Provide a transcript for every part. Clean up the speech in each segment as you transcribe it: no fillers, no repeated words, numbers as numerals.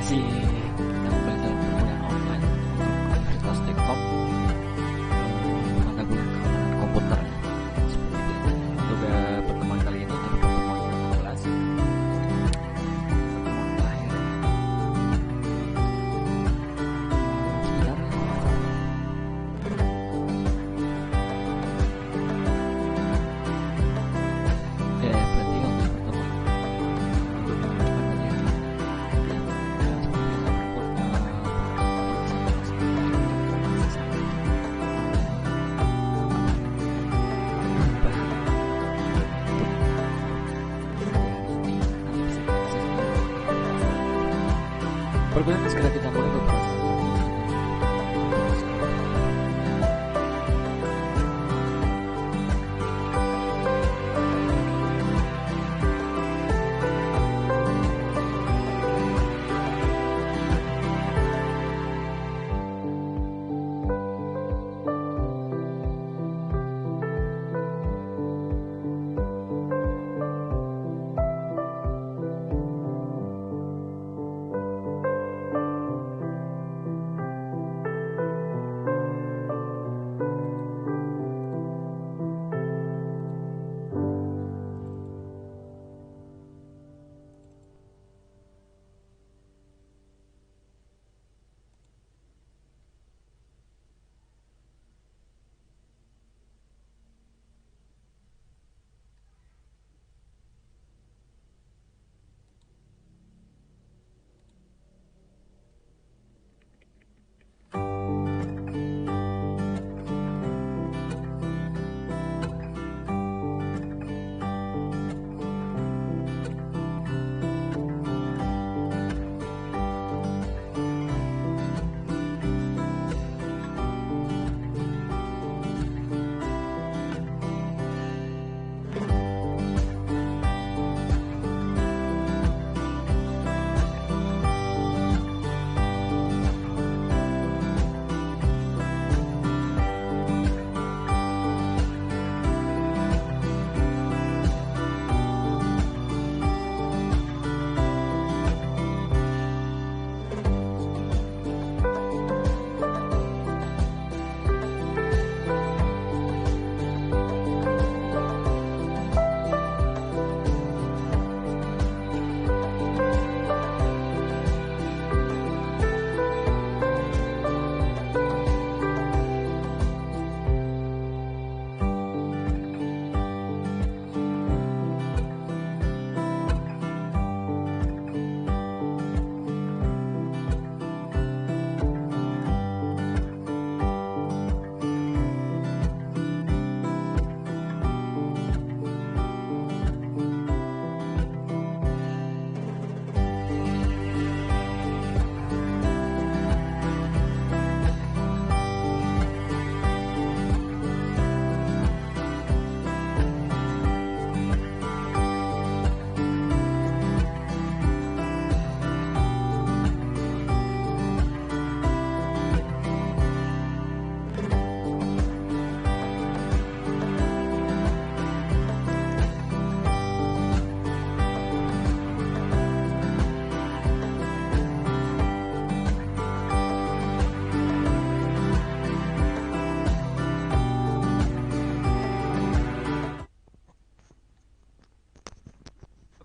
masih kita kembali dalam perkuliahan online untuk Universitas Tekkom, mata kuliah keamanan komputer. Seperti biasa, untuk pertemuan kali ini adalah pertemuan ke-15, pertemuan terakhir. Sebentar. Berarti untuk pertemuan perkuliahan segera kita mulai beberapa saat lagi.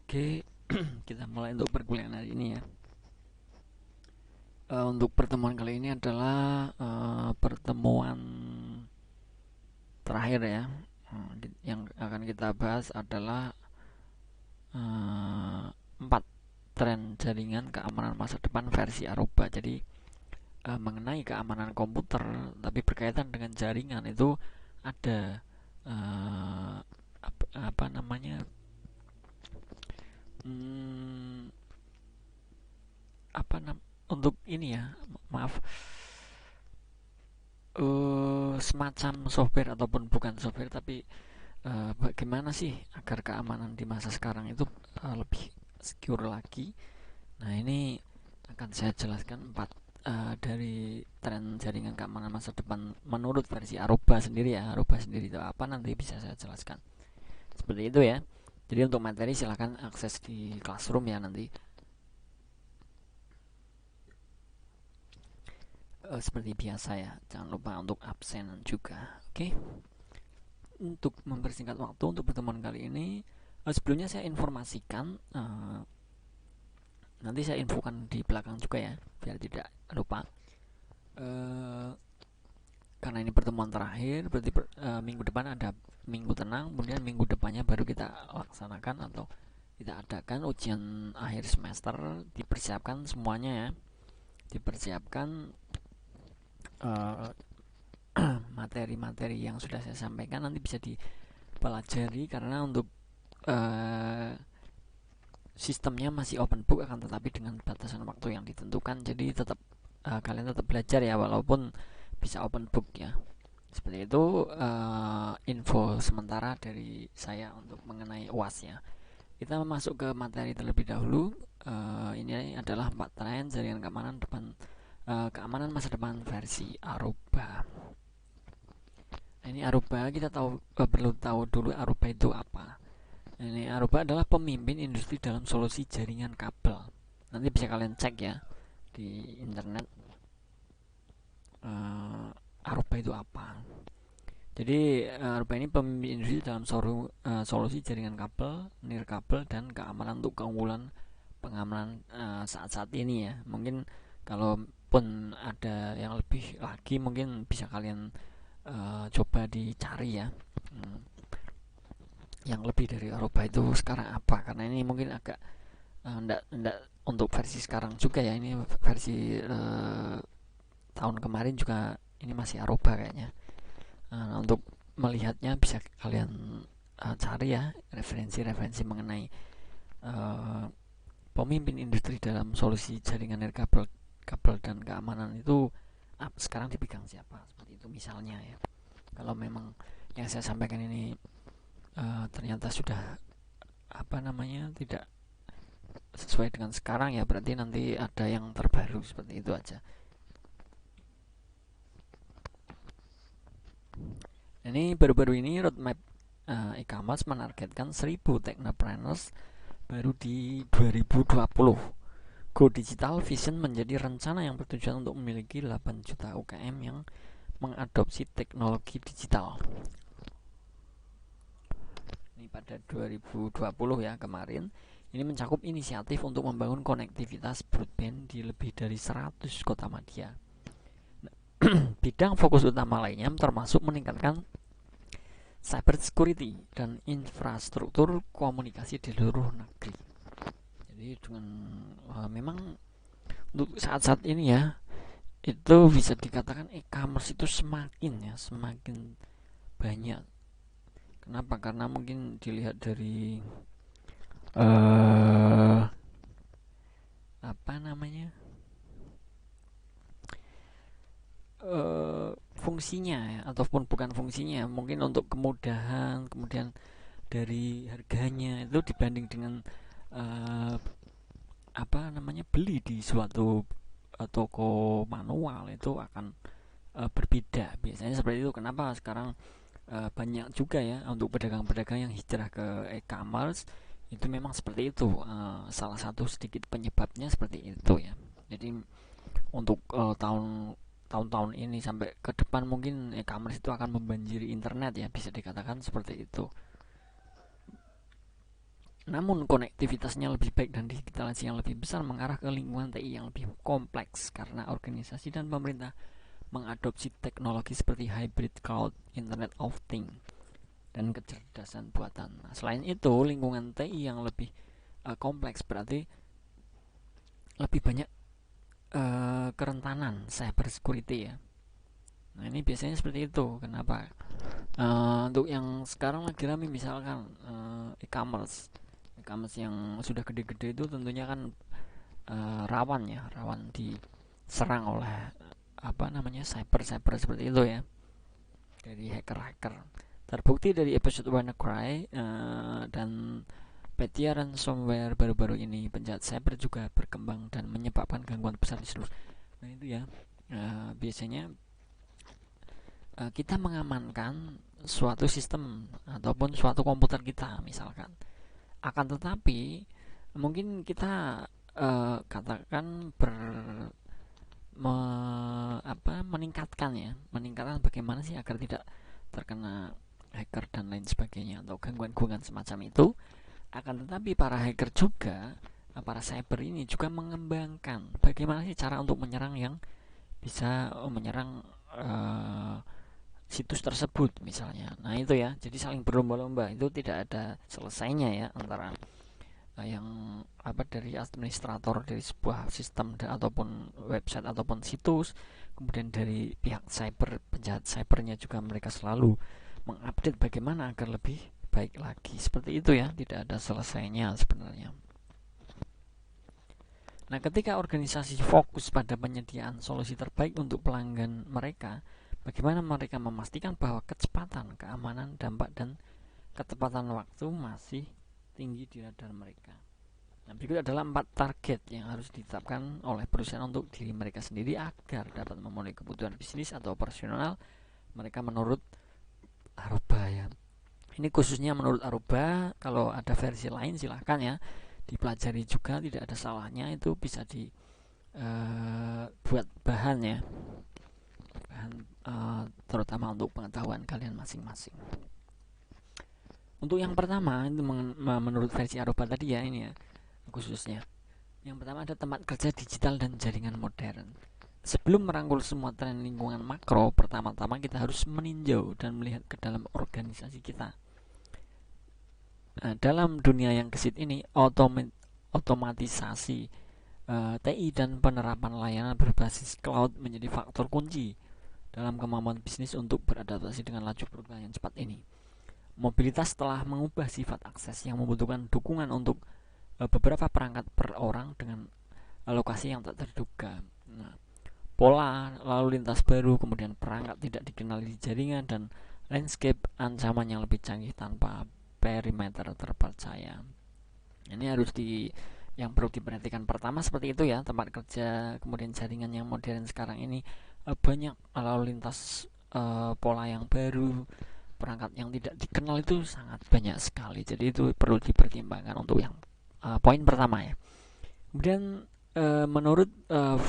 Oke, kita mulai untuk perkuliahan hari ini ya. Untuk pertemuan kali ini adalah pertemuan terakhir ya. Yang akan kita bahas adalah 4 tren jaringan keamanan masa depan versi Aruba. Jadi mengenai keamanan komputer tapi berkaitan dengan jaringan itu ada apa namanya untuk ini ya, maaf, semacam software ataupun bukan software tapi bagaimana sih agar keamanan di masa sekarang itu lebih secure lagi. Nah, ini akan saya jelaskan 4 dari tren jaringan keamanan masa depan menurut versi Aruba sendiri ya. Aruba sendiri itu apa nanti bisa saya jelaskan. Seperti itu ya. Jadi untuk materi silahkan akses di Classroom ya nanti. seperti biasa ya, jangan lupa untuk absen juga. Oke, untuk mempersingkat waktu untuk pertemuan kali ini, sebelumnya saya informasikan, nanti saya infokan di belakang juga ya, biar tidak lupa. Eh, karena ini pertemuan terakhir, berarti minggu depan ada minggu tenang, kemudian minggu depannya baru kita laksanakan atau kita adakan ujian akhir semester. Dipersiapkan semuanya ya, dipersiapkan eh, materi-materi yang sudah saya sampaikan nanti bisa dipelajari, karena untuk uh, sistemnya masih open book, akan tetapi dengan batasan waktu yang ditentukan. Jadi tetap kalian tetap belajar ya, walaupun bisa open book ya. Seperti itu info sementara dari saya untuk mengenai UAS ya. Kita masuk ke materi terlebih dahulu. Ini adalah 4 tren jaringan keamanan keamanan masa depan versi Aruba. Nah, ini Aruba, kita perlu tahu dulu Aruba itu apa. Ini Aruba adalah pemimpin industri dalam solusi jaringan kabel. Nanti bisa kalian cek ya di internet, Aruba itu apa. Jadi Aruba ini pemimpin industri dalam solusi jaringan kabel, nirkabel, dan keamanan untuk keunggulan pengamanan saat-saat ini ya. Mungkin kalaupun ada yang lebih lagi, mungkin bisa kalian coba dicari ya. Yang lebih dari Aruba itu sekarang apa, karena ini mungkin agak enggak untuk versi sekarang juga ya. Ini versi tahun kemarin juga ini masih Aruba kayaknya. Untuk melihatnya bisa kalian cari ya referensi-referensi mengenai pemimpin industri dalam solusi jaringan nirkabel, kabel dan keamanan itu sekarang dipegang siapa, seperti itu misalnya ya. Kalau memang yang saya sampaikan ini ternyata sudah tidak sesuai dengan sekarang ya, berarti nanti ada yang terbaru, seperti itu aja. Ini baru-baru ini roadmap e-commerce menargetkan 1000 technopreneurs baru di 2020. Go Digital Vision menjadi rencana yang bertujuan untuk memiliki 8 juta UKM yang mengadopsi teknologi digital. Ini pada 2020 ya, kemarin. Ini mencakup inisiatif untuk membangun konektivitas broadband di lebih dari 100 kota madya. Bidang fokus utama lainnya termasuk meningkatkan cyber security dan infrastruktur komunikasi di seluruh negeri. Jadi dengan memang untuk saat-saat ini ya, itu bisa dikatakan e-commerce itu semakin banyak. Kenapa? Karena mungkin dilihat dari fungsinya ya, ataupun bukan fungsinya, mungkin untuk kemudahan, kemudian dari harganya itu dibanding dengan beli di suatu toko manual itu akan berbeda. Biasanya seperti itu. Kenapa sekarang banyak juga ya untuk pedagang-pedagang yang hijrah ke e-commerce, itu memang seperti itu. Salah satu sedikit penyebabnya seperti itu ya. Jadi untuk tahun-tahun ini sampai ke depan mungkin e-commerce itu akan membanjiri internet ya, bisa dikatakan seperti itu. Namun konektivitasnya lebih baik dan digitalisasi yang lebih besar mengarah ke lingkungan TI yang lebih kompleks, karena organisasi dan pemerintah mengadopsi teknologi seperti hybrid cloud, Internet of Things, dan kecerdasan buatan. Nah, selain itu, lingkungan TI yang lebih kompleks berarti lebih banyak kerentanan cyber security ya. Nah, ini biasanya seperti itu. Kenapa? Untuk yang sekarang lagi rame misalkan e-commerce yang sudah gede-gede itu tentunya kan rawan diserang oleh cyber seperti itu ya, dari hacker. Terbukti dari episode WannaCry dan Petya ransomware baru-baru ini, penjahat cyber juga berkembang dan menyebabkan gangguan besar di seluruh. Nah itu ya, biasanya kita mengamankan suatu sistem ataupun suatu komputer kita misalkan. Akan tetapi mungkin kita katakan meningkatkan bagaimana sih agar tidak terkena hacker dan lain sebagainya atau gangguan-gangguan semacam itu. Akan tetapi para hacker juga, para cyber ini juga mengembangkan bagaimana sih cara untuk menyerang yang bisa menyerang situs tersebut misalnya. Nah itu ya, jadi saling berlomba-lomba, itu tidak ada selesainya ya antara yang dari administrator dari sebuah sistem ataupun website ataupun situs, kemudian dari pihak cyber, penjahat cybernya juga mereka selalu mengupdate bagaimana agar lebih baik lagi. Seperti itu ya, tidak ada selesainya sebenarnya. Nah, ketika organisasi fokus pada penyediaan solusi terbaik untuk pelanggan mereka, bagaimana mereka memastikan bahwa kecepatan, keamanan, dampak, dan ketepatan waktu masih tinggi di radar mereka. Nah, berikut adalah 4 target yang harus ditetapkan oleh perusahaan untuk diri mereka sendiri agar dapat memenuhi kebutuhan bisnis atau operasional mereka menurut Aruba ya. Ini khususnya menurut Aruba, kalau ada versi lain silahkan ya dipelajari juga, tidak ada salahnya, itu bisa buat bahan ya, bahan terutama untuk pengetahuan kalian masing-masing. Untuk yang pertama itu menurut versi Aruba tadi ya, ini ya khususnya. Yang pertama ada tempat kerja digital dan jaringan modern. Sebelum merangkul semua tren lingkungan makro, pertama-tama kita harus meninjau dan melihat ke dalam organisasi kita. Nah, dalam dunia yang gesit ini, otomatisasi TI dan penerapan layanan berbasis cloud menjadi faktor kunci dalam kemampuan bisnis untuk beradaptasi dengan laju perubahan yang cepat ini. Mobilitas telah mengubah sifat akses yang membutuhkan dukungan untuk beberapa perangkat per orang dengan lokasi yang tak terduga. Nah, pola lalu lintas baru, kemudian perangkat tidak dikenal di jaringan, dan landscape ancaman yang lebih canggih tanpa perimeter terpercaya. Ini harus yang perlu diperhatikan pertama seperti itu ya, tempat kerja, kemudian jaringan yang modern sekarang ini banyak lalu lintas pola yang baru, perangkat yang tidak dikenal itu sangat banyak sekali. Jadi itu perlu dipertimbangkan untuk yang poin pertama ya. Kemudian menurut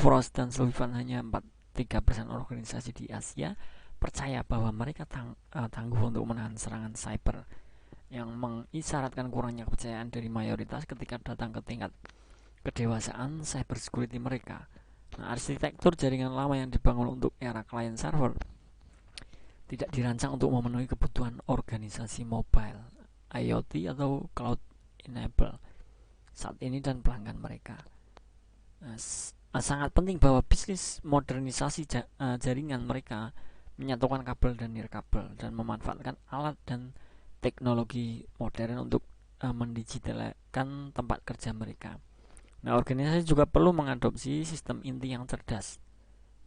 Frost dan Sullivan, hanya 3% organisasi di Asia percaya bahwa mereka tangguh untuk menahan serangan cyber, yang mengisyaratkan kurangnya kepercayaan dari mayoritas ketika datang ke tingkat kedewasaan cyber security mereka. Nah, arsitektur jaringan lama yang dibangun untuk era client server tidak dirancang untuk memenuhi kebutuhan organisasi mobile, IoT atau cloud enable saat ini dan pelanggan mereka. Nah, sangat penting bahwa bisnis modernisasi jaringan mereka menyatukan kabel dan nirkabel dan memanfaatkan alat dan teknologi modern untuk mendigitalkan tempat kerja mereka. Nah, organisasi juga perlu mengadopsi sistem inti yang cerdas,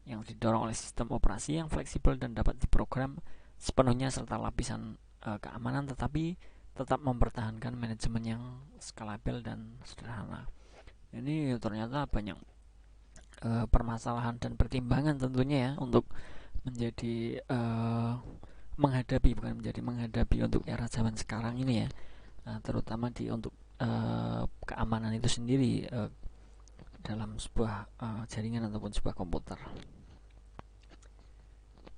yang didorong oleh sistem operasi yang fleksibel dan dapat diprogram sepenuhnya serta lapisan keamanan, tetapi tetap mempertahankan manajemen yang skalabel dan sederhana. Ini ternyata banyak permasalahan dan pertimbangan tentunya ya untuk menjadi menghadapi untuk era zaman sekarang ini ya. Nah, terutama untuk keamanan itu sendiri dalam sebuah jaringan ataupun sebuah komputer.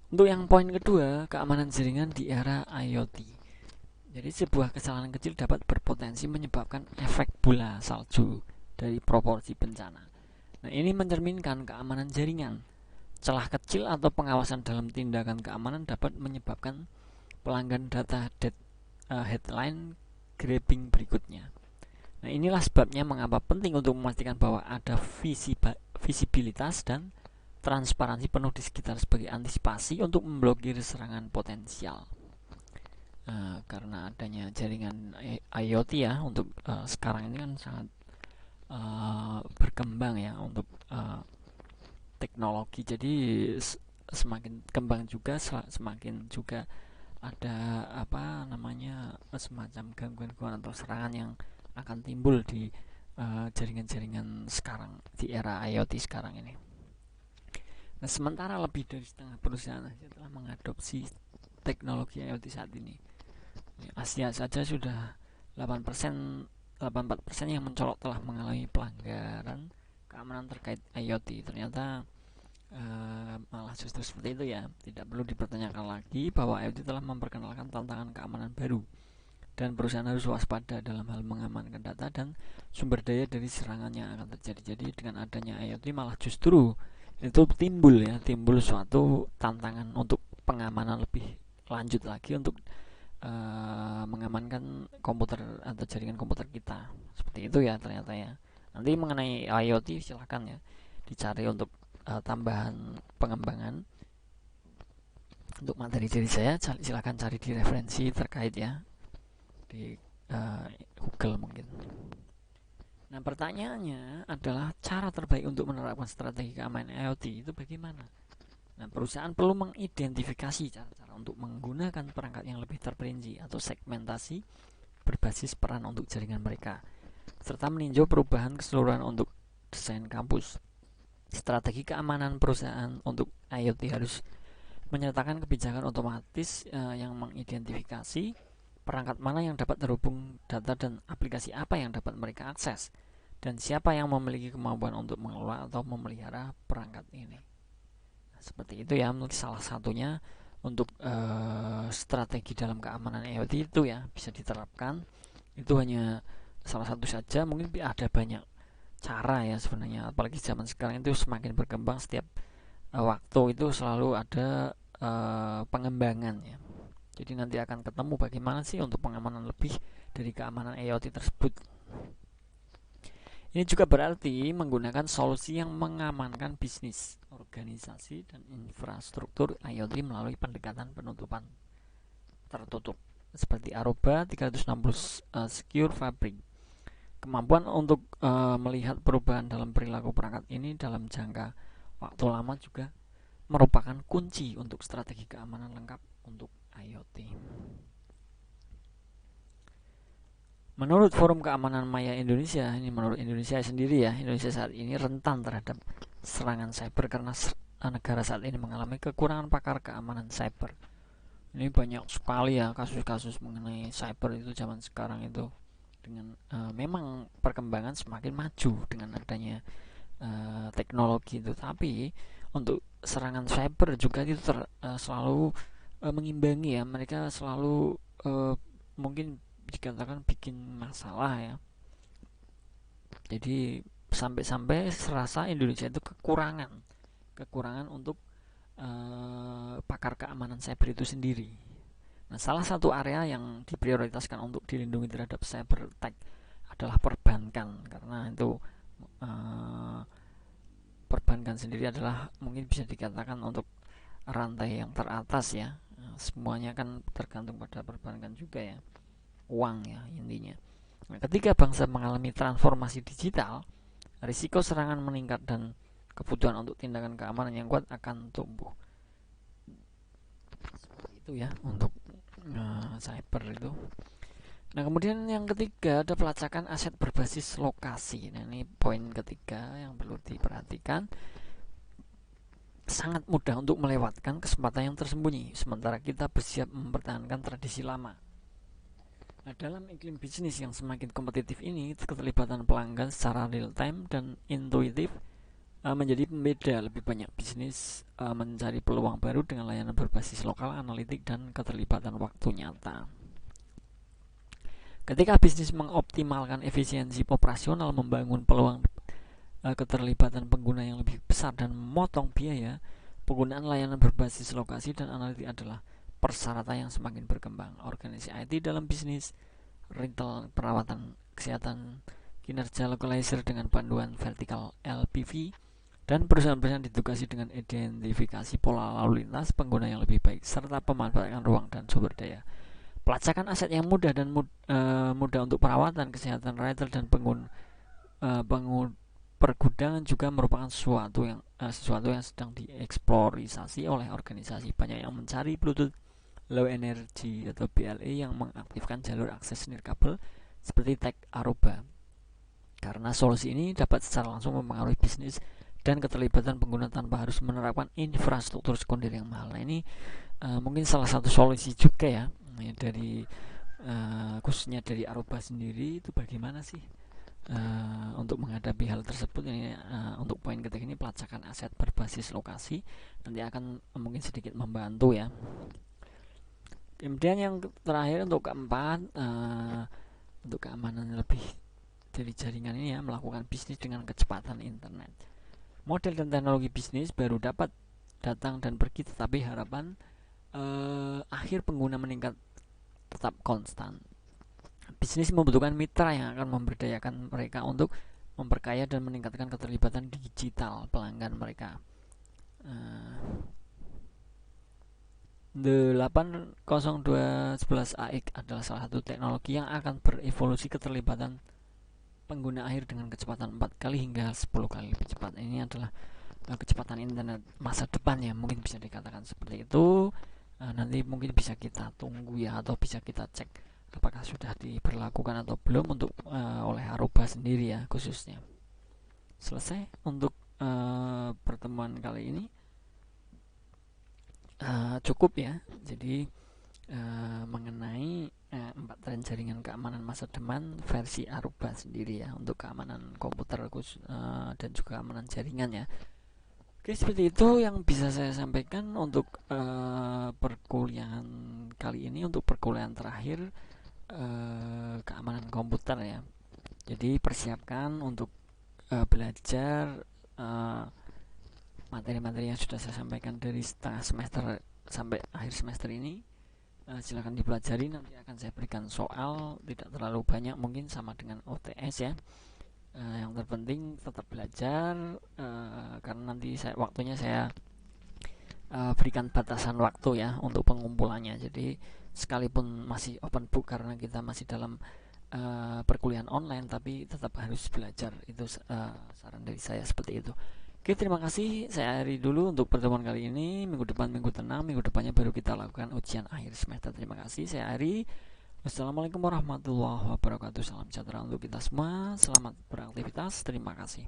Untuk yang poin kedua, keamanan jaringan di era IoT. Jadi sebuah kesalahan kecil dapat berpotensi menyebabkan efek bola salju dari proporsi bencana. Nah, ini mencerminkan keamanan jaringan. Celah kecil atau pengawasan dalam tindakan keamanan dapat menyebabkan pelanggan data headline grabbing berikutnya. Nah, inilah sebabnya mengapa penting untuk memastikan bahwa ada visibilitas dan transparansi penuh di sekitar sebagai antisipasi untuk memblokir serangan potensial. Karena adanya jaringan IoT ya, untuk sekarang ini kan sangat berkembang ya untuk teknologi. Jadi semakin kembang juga, semakin juga ada semacam gangguan-gangguan atau serangan yang akan timbul di jaringan-jaringan sekarang di era IoT sekarang ini. Nah, sementara lebih dari setengah perusahaan telah mengadopsi teknologi IoT saat ini. Asia saja sudah 84% yang mencolok telah mengalami pelanggaran keamanan terkait IoT. Ternyata Malah justru seperti itu ya. Tidak perlu dipertanyakan lagi bahwa IoT telah memperkenalkan tantangan keamanan baru dan perusahaan harus waspada dalam hal mengamankan data dan sumber daya dari serangan yang akan terjadi. Jadi dengan adanya IoT malah justru itu timbul suatu tantangan untuk pengamanan lebih lanjut lagi untuk mengamankan komputer atau jaringan komputer kita. Seperti itu ya ternyata ya. Nanti mengenai IoT silahkan ya dicari untuk tambahan pengembangan untuk materi dari saya. Silahkan cari di referensi terkait ya di Google mungkin. Nah pertanyaannya adalah cara terbaik untuk menerapkan strategi keamanan IoT itu bagaimana? Nah perusahaan perlu mengidentifikasi cara-cara untuk menggunakan perangkat yang lebih terperinci atau segmentasi berbasis peran untuk jaringan mereka, serta meninjau perubahan keseluruhan untuk desain kampus. Strategi keamanan perusahaan untuk IoT harus menyertakan kebijakan otomatis yang mengidentifikasi perangkat mana yang dapat terhubung data dan aplikasi apa yang dapat mereka akses, dan siapa yang memiliki kemampuan untuk mengelola atau memelihara perangkat ini. Nah, seperti itu ya, menurut salah satunya untuk strategi dalam keamanan IoT itu ya bisa diterapkan. Itu hanya salah satu saja, mungkin ada banyak cara ya sebenarnya, apalagi zaman sekarang itu semakin berkembang, setiap waktu itu selalu ada pengembangan ya. Jadi nanti akan ketemu bagaimana sih untuk pengamanan lebih dari keamanan IoT tersebut. Ini juga berarti menggunakan solusi yang mengamankan bisnis, organisasi, dan infrastruktur IoT melalui pendekatan penutupan tertutup seperti Aruba 360 Secure Fabric. Kemampuan untuk melihat perubahan dalam perilaku perangkat ini dalam jangka waktu lama juga merupakan kunci untuk strategi keamanan lengkap untuk IoT. Menurut Forum Keamanan Maya Indonesia, ini menurut Indonesia sendiri ya, Indonesia saat ini rentan terhadap serangan cyber karena negara saat ini mengalami kekurangan pakar keamanan cyber. Ini banyak sekali ya kasus-kasus mengenai cyber itu zaman sekarang itu, dengan memang perkembangan semakin maju dengan adanya teknologi itu, tapi untuk serangan cyber juga itu selalu mengimbangi ya, mereka selalu mungkin dikatakan bikin masalah ya. Jadi sampai-sampai serasa Indonesia itu kekurangan untuk pakar keamanan cyber itu sendiri. Nah, salah satu area yang diprioritaskan untuk dilindungi terhadap cyber attack adalah perbankan, karena itu perbankan sendiri adalah mungkin bisa dikatakan untuk rantai yang teratas ya. Semuanya kan tergantung pada perbankan juga ya, uang ya intinya. Nah, ketika bangsa mengalami transformasi digital, risiko serangan meningkat dan kebutuhan untuk tindakan keamanan yang kuat akan tumbuh. Seperti itu ya untuk cyber itu. Nah kemudian yang ketiga ada pelacakan aset berbasis lokasi. Nah ini poin ketiga yang perlu diperhatikan. Sangat mudah untuk melewatkan kesempatan yang tersembunyi, sementara kita bersiap mempertahankan tradisi lama. Nah dalam iklim bisnis yang semakin kompetitif ini, keterlibatan pelanggan secara real time dan intuitif menjadi pembeda. Lebih banyak bisnis mencari peluang baru dengan layanan berbasis lokal, analitik, dan keterlibatan waktu nyata. Ketika bisnis mengoptimalkan efisiensi operasional, membangun peluang keterlibatan pengguna yang lebih besar, dan memotong biaya, penggunaan layanan berbasis lokasi dan analitik adalah persyaratan yang semakin berkembang. Organisasi IT dalam bisnis, retail, perawatan, kesehatan, kinerja localizer dengan panduan vertikal LPV, dan perusahaan-perusahaan ditugasi dengan identifikasi pola lalu lintas pengguna yang lebih baik serta pemanfaatan ruang dan sumber daya. Pelacakan aset yang mudah dan mudah untuk perawatan, kesehatan retail, dan pergudangan juga merupakan sesuatu yang sedang dieksplorisasi oleh organisasi. Banyak yang mencari Bluetooth Low Energy atau BLE yang mengaktifkan jalur akses nirkabel seperti tag Aruba, karena solusi ini dapat secara langsung mempengaruhi bisnis dan keterlibatan pengguna tanpa harus menerapkan infrastruktur sekunder yang mahal. Nah ini mungkin salah satu solusi juga ya dari khususnya dari Aruba sendiri. Itu bagaimana sih untuk menghadapi hal tersebut ini, untuk poin ketiga ini pelacakan aset berbasis lokasi nanti akan mungkin sedikit membantu ya. Kemudian yang terakhir untuk keempat, untuk keamanan lebih dari jaringan ini ya, melakukan bisnis dengan kecepatan internet. Model dan teknologi bisnis baru dapat datang dan pergi, tetapi harapan akhir pengguna meningkat tetap konstan. Bisnis membutuhkan mitra yang akan memberdayakan mereka untuk memperkaya dan meningkatkan keterlibatan digital pelanggan mereka. 802.11ax adalah salah satu teknologi yang akan berevolusi keterlibatan pengguna akhir dengan kecepatan 4 kali hingga 10 kali lebih cepat. Ini adalah kecepatan internet masa depan ya, mungkin bisa dikatakan seperti itu. Nanti mungkin bisa kita tunggu ya, atau bisa kita cek apakah sudah diberlakukan atau belum untuk oleh Aruba sendiri ya khususnya. Selesai untuk pertemuan kali ini. Cukup ya. Jadi mengenai 4 tren jaringan keamanan masa depan versi Aruba sendiri ya, untuk keamanan komputer dan juga keamanan jaringan ya. Oke, seperti itu yang bisa saya sampaikan untuk perkuliahan kali ini, untuk perkuliahan terakhir keamanan komputer ya. Jadi persiapkan untuk belajar materi-materi yang sudah saya sampaikan dari setengah semester sampai akhir semester ini. Silakan dipelajari, nanti akan saya berikan soal tidak terlalu banyak, mungkin sama dengan OTS ya. Yang terpenting tetap belajar, karena nanti waktunya saya berikan batasan waktu ya untuk pengumpulannya. Jadi sekalipun masih open book karena kita masih dalam perkuliahan online, tapi tetap harus belajar. Itu saran dari saya seperti itu. Oke, terima kasih. Saya akhiri dulu untuk pertemuan kali ini. Minggu depan minggu tenang, minggu depannya baru kita lakukan ujian akhir semester. Terima kasih. Saya akhiri. Wassalamualaikum warahmatullahi wabarakatuh. Salam sejahtera untuk kita semua. Selamat beraktivitas. Terima kasih.